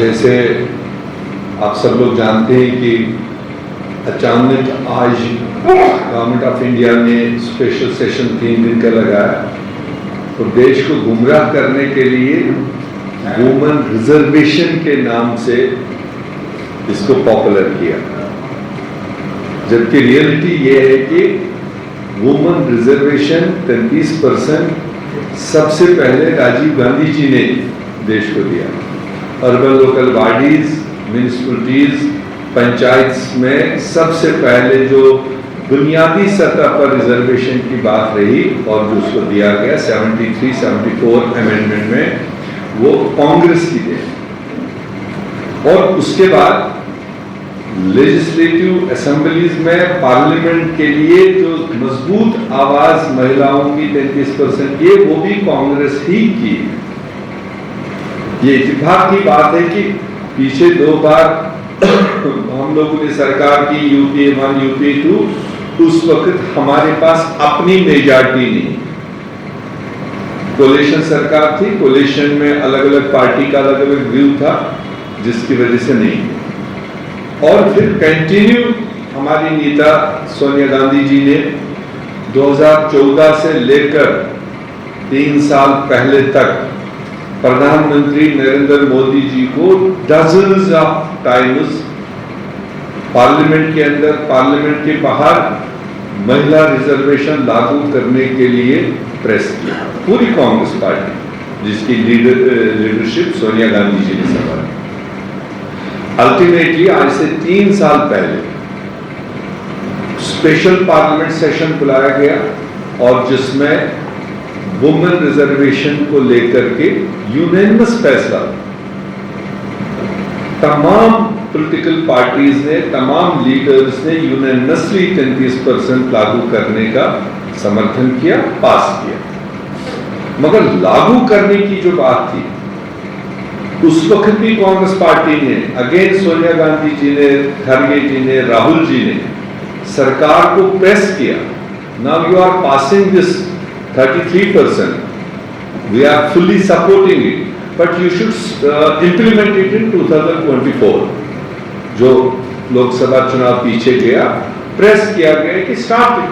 जैसे आप सब लोग जानते हैं कि अचानक आज गवर्नमेंट ऑफ इंडिया ने स्पेशल सेशन 3 दिन का लगाया तो देश को गुमराह करने के लिए वुमेन रिजर्वेशन के नाम से इसको पॉपुलर किया, जबकि रियलिटी ये है कि वुमेन रिजर्वेशन 33% सबसे पहले राजीव गांधी जी ने देश को दिया। Urban local bodies, municipalities, panchayat में सबसे पहले जो बुनियादी सतह पर रिजर्वेशन की बात रही और जो उसको दिया गया 73-74 अमेंडमेंट में, वो कांग्रेस की थी। और उसके बाद लेजिस्लेटिव असेंबलीज में पार्लियामेंट के लिए जो मजबूत आवाज महिलाओं की 33% की, वो भी कांग्रेस ही की। ये इत्तेफाक की बात है कि पीछे 2 बार हम लोगों ने सरकार की यूपीए 1, यूपीए 2, उस वक्त हमारे पास अपनी मेजॉरिटी नहीं, कोलिशन सरकार थी, कोलिशन में अलग अलग पार्टी का अलग अलग व्यू था, जिसकी वजह से नहीं। और फिर कंटिन्यू हमारी नेता सोनिया गांधी जी ने 2014 से लेकर 3 साल पहले तक प्रधानमंत्री नरेंद्र मोदी जी को डजन्स ऑफ टाइम्स पार्लियामेंट के अंदर, पार्लियामेंट के बाहर महिला रिजर्वेशन लागू करने के लिए प्रेस किया। पूरी कांग्रेस पार्टी जिसकी लीडरशिप सोनिया गांधी जी ने संभाली। अल्टीमेटली आज से 3 साल पहले स्पेशल पार्लियामेंट सेशन बुलाया गया और जिसमें वुमेन रिजर्वेशन को लेकर के यूनानिमस फैसला तमाम पॉलिटिकल पार्टीज ने, तमाम लीडर्स ने यूनानिमसली 33% लागू करने का समर्थन किया, पास किया। मगर लागू करने की जो बात थी, उस वक्त भी कांग्रेस पार्टी ने, अगेन सोनिया गांधी जी ने, खड़गे जी ने, राहुल जी ने सरकार को प्रेस किया, now you are passing this 33%, we are fully supporting it, but you should implement it in 2024। जो लोकसभा चुनाव पीछे गया, प्रेस किया गया कि स्टार्ट इट,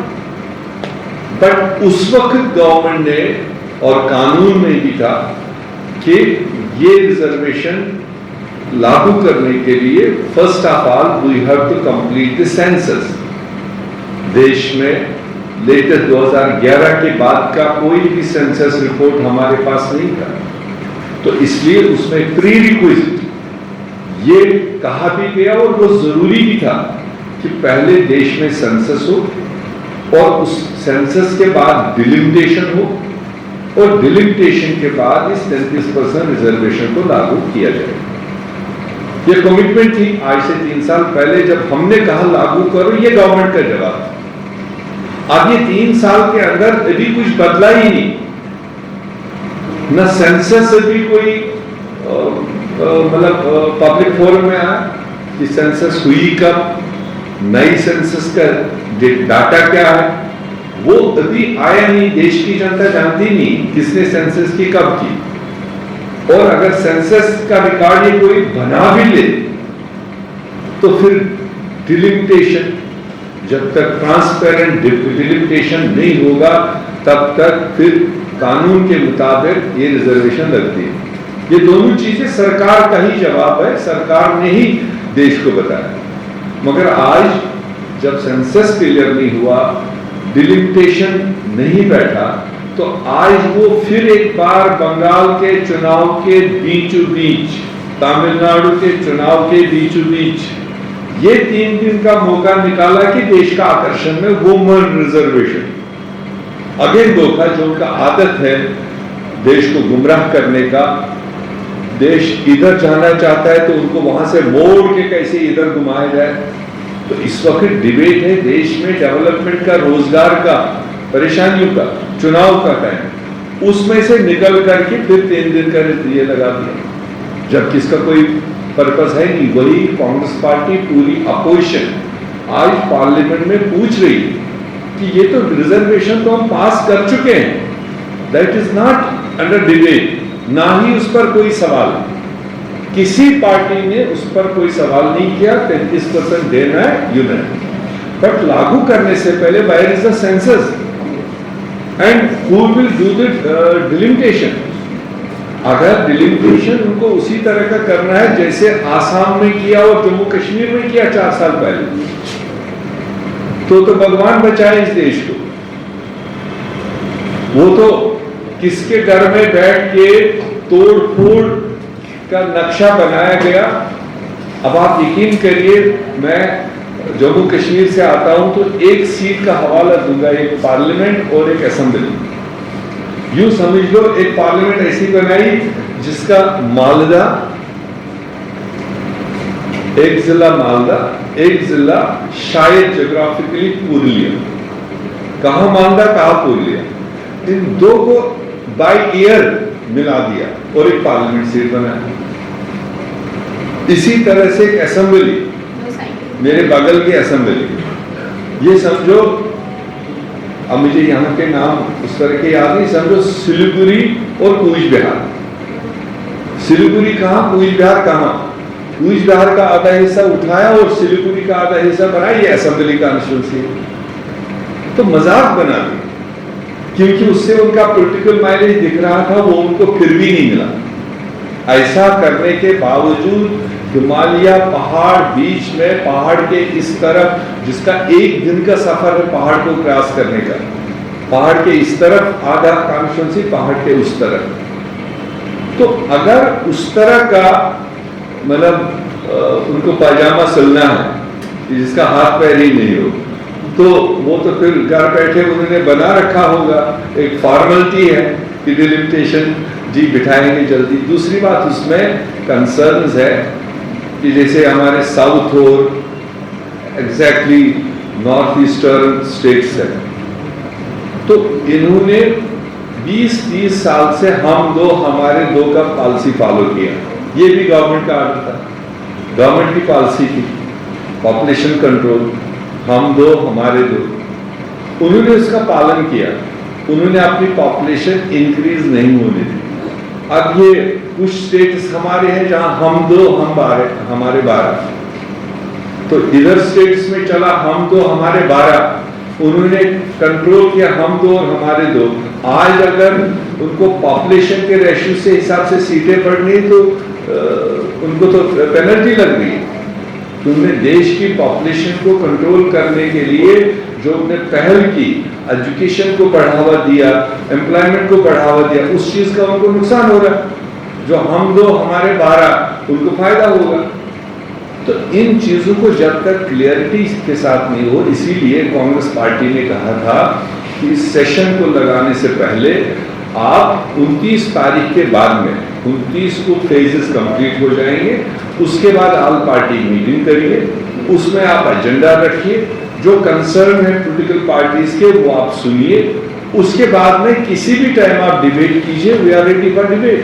बट उस वक्त गवर्नमेंट ने और कानून में भी था कि ये रिजर्वेशन लागू करने के लिए first of all we have to complete the census. देश में लेटेस्ट 2011 के बाद का कोई भी सेंसस रिपोर्ट हमारे पास नहीं था, तो इसलिए उसमें प्री रिक्विजिट ये कहा भी गया और वो जरूरी भी था कि पहले देश में सेंसस हो और उस सेंसस के बाद डिलिमिटेशन हो और डिलिमिटेशन के बाद इस 33% रिजर्वेशन को लागू किया जाए। ये कमिटमेंट थी आज से 3 साल पहले जब हमने कहा लागू करो, ये गवर्नमेंट का जवाब था। अब ये 3 साल के अंदर अभी कुछ बदला ही नहीं, न सेंसस से भी कोई मतलब पब्लिक फोरम में आया कि सेंसस हुई कब, नई सेंसस का डाटा क्या है, वो अभी आया नहीं। देश की जनता जानती नहीं किसने सेंसस की कब की, और अगर सेंसस का रिकॉर्ड ये कोई बना भी ले तो फिर डिलिमिटेशन, जब तक ट्रांसपेरेंट डिलिमिटेशन नहीं होगा तब तक फिर कानून के मुताबिक ये रिजर्वेशन लगती है। ये दोनों चीजें सरकार का ही जवाब है, सरकार ने ही देश को बताया। मगर आज जब सेंसस क्लियर नहीं हुआ, डिलिमिटेशन नहीं बैठा, तो आज वो फिर एक बार बंगाल के चुनाव के बीचों बीच, तमिलनाडु के चुनाव के बीचों बीच ये 3 दिन का मौका निकाला कि देश का आकर्षण में वुमेन रिजर्वेशन, अगेन धोखा, जो उनका आदत है देश को गुमराह करने का। देश इधर जाना चाहता है तो उनको वहां से मोड़ के कैसे इधर घुमाया जाए। तो इस वक्त डिबेट है देश में डेवलपमेंट का, रोजगार का, परेशानियों का, चुनाव का टाइम, उसमें से निकल करके फिर 3 दिन का ये लगा दिया, जबकि इसका कोई पर्पस है नहीं। वही कांग्रेस पार्टी पूरी अपोजिशन आज पार्लियामेंट में पूछ रही कि ये तो रिजर्वेशन तो हम पास कर चुके हैं, that is not under debate, ना ही उस पर कोई सवाल है। किसी पार्टी ने उस पर कोई सवाल नहीं किया। 33% देना है यूनियन, बट लागू करने से पहले where is the census and who will do the delimitation. अगर डिलिमिटेशन उनको उसी तरह का करना है जैसे आसाम में किया और जम्मू कश्मीर में किया 4 साल पहले, तो भगवान बचाए इस देश को। वो तो किसके घर में बैठ के तोड़ फोड़ का नक्शा बनाया गया। अब आप यकीन करिए, मैं जम्मू कश्मीर से आता हूं तो एक सीट का हवाला दूंगा, एक पार्लियामेंट और एक असेंबली। यूं समझ लो एक पार्लियामेंट ऐसी बनाई जिसका मालदा, एक जिला मालदा, एक जिला शायद ज्योग्राफिकली पुरुलिया, कहां मालदा कहां पुरुलिया, इन दो को बाय ईयर मिला दिया और एक पार्लियामेंट सीट बनाया। इसी तरह से एक असेंबली, मेरे बगल की असेंबली, ये समझो, अब मुझे यहाँ के नाम उस तरह के याद नहीं, समझो सिलीगुड़ी और कूच बिहार। सिलीगुड़ी कहाँ, कूच बिहार कहाँ? कूच बिहार का आधा हिस्सा उठाया और सिलीगुड़ी का आधा हिस्सा बनाया, ये असेंबली कॉन्स्टिट्यूंसी। तो मजाक बना दिया, क्योंकि उससे उनका पॉलिटिकल माइलेज दिख रहा था, वो उनको फिर भी नहीं मिला। ऐसा करने के बावजूद हिमालय पहाड़, बीच में पहाड़ के इस तरफ, जिसका एक दिन का सफर है पहाड़ को क्रॉस करने का, पहाड़ के इस तरफ आधा कॉन्स्टिट्यूंसी, पहाड़ के उस तरफ। तो अगर उस तरह का मतलब उनको पायजामा सिलना है जिसका हाथ पैर ही नहीं हो, तो वो तो फिर घर बैठे उन्होंने बना रखा होगा, एक फॉर्मेलिटी है कि डिलिमिटेशन जी बिठाएंगे जल्दी। दूसरी बात उसमें कंसर्न्स है कि जैसे हमारे साउथ और एग्जैक्टली नॉर्थ ईस्टर्न स्टेट्स है, तो इन्होंने 20-30 साल से हम दो हमारे दो का पॉलिसी फॉलो किया। ये भी गवर्नमेंट का आर्डर था, गवर्नमेंट की पॉलिसी थी, पॉपुलेशन कंट्रोल, हम दो हमारे दो। उन्होंने उसका पालन किया, उन्होंने अपनी पॉपुलेशन इंक्रीज नहीं होने दी। अब ये कुछ स्टेट्स हमारे हैं जहां हम दो हमारे 12, तो इधर स्टेट्स में चला हम दो हमारे 12, उन्होंने कंट्रोल किया हम दो और हमारे 2। आज अगर उनको पॉपुलेशन के रेशियो से हिसाब से सीटें बढ़नी तो उनको तो पेनल्टी लग रही है। तुमने देश की पॉपुलेशन को कंट्रोल करने के लिए जो उन्होंने पहल की, एजुकेशन को बढ़ावा दिया, एम्प्लॉयमेंट को बढ़ावा दिया, उस चीज का उनको नुकसान हो रहा है। जो हम दो हमारे 12 उनको फायदा होगा। तो इन चीजों को जब तक क्लियरिटी के साथ नहीं हो, इसीलिए कांग्रेस पार्टी ने कहा था कि इस सेशन को लगाने से पहले आप 29 तारीख के बाद में 29 को फेजेस कंप्लीट हो जाएंगे, उसके बाद ऑल पार्टी मीटिंग करिए, उसमें आप एजेंडा रखिए, जो कंसर्न है पॉलिटिकल पार्टीज के वो आप सुनिए, उसके बाद में किसी भी टाइम आप डिबेट कीजिए, we are ready for debate.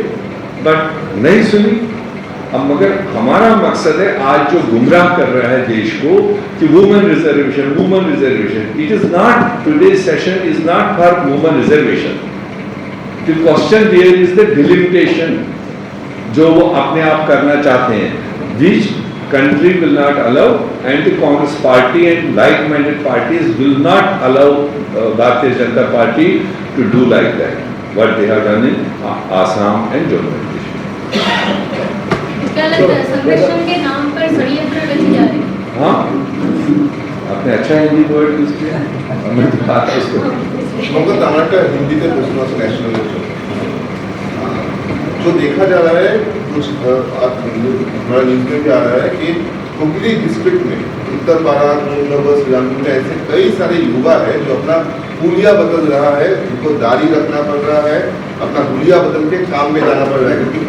But नहीं सुनी। अब मगर हमारा मकसद है आज जो गुमराह कर रहा है देश को कि women reservation, it is not, today session is not for women reservation. The question there is the delimitation जो वो अपने आप करना चाहते हैं, विच country will not allow, and the Congress party and like-minded parties will not allow Bharatiya Janata Party to do like that, what they have done in Assam and Jammu and Kashmir. क्या लगता है संरक्षण के नाम पर षड्यंत्र रची जा रही है? हाँ, आपने अच्छा हिंदी वर्ड यूज किया, मैं तो आता उसको। मगर टमाटर हिंदी के प्रश्नों से नेशनल जो देखा जा रहा है, कुछ हमारा न्यूज में भी आ रहा है कि हुगली डिस्ट्रिक्ट में, उत्तर बारात, श्रीरामपुर में ऐसे कई सारे युवा है जो अपना हुलिया बदल रहा है, उनको दाढ़ी रखना पड़ रहा है, अपना हुलिया बदल के काम में जाना पड़ रहा है, क्योंकि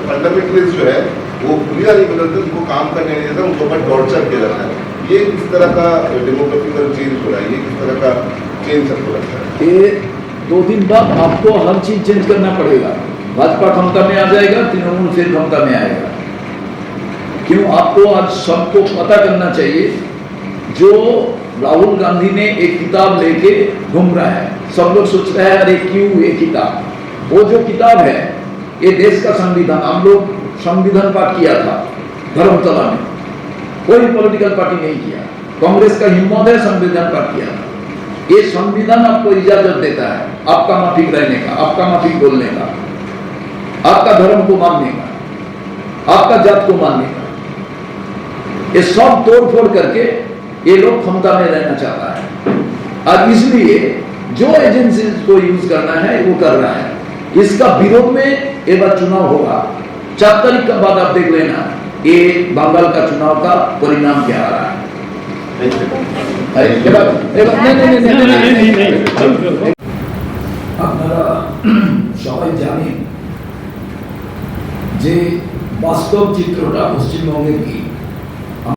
फंडामेंटलिस्ट जो है वो हुलिया नहीं बदलते, उनको काम करने नहीं देता, उनको ऊपर टॉर्चर किया जाता है। ये किस तरह का डेमोग्राफिकल चेंज हो रहा है, ये किस तरह का चेंज सबको लगता है? ये 2 दिन बाद आपको हर चीज चेंज करना पड़ेगा। भाजपा क्षमता में आ जाएगा, तृणमूल फिर क्षमता में आएगा। क्यों? आपको आज सबको पता करना चाहिए, जो राहुल गांधी ने एक किताब लेके घूम रहा है, सब लोग सोच रहे हैं अरे क्यों ये किताब, वो जो किताब है ये देश का संविधान, हम लोग संविधान पाठ किया था धर्मतला में, कोई पॉलिटिकल पार्टी नहीं किया। कांग्रेस का हिम्मत है संविधान पाठ किया था। ये संविधान आपको इजाजत देता है आपका माफिक रहने का, आपका माफिक बोलने का, आपका धर्म को मानने का, आपका जात को मानने का। ये सब तोड़ फोड़ करके ये लोग क्षमता में रहना चाहता है, और इसलिए जो एजेंसी को यूज करना है वो कर रहा है। इसका विरोध में एक बार चुनाव होगा, 4 तारीख का बाद आप देख लेना ये बंगाल का चुनाव का परिणाम क्या आ रहा है। আপনারা সবাই জানেন যে বাস্তব চিত্রটা পশ্চিমবঙ্গের কি।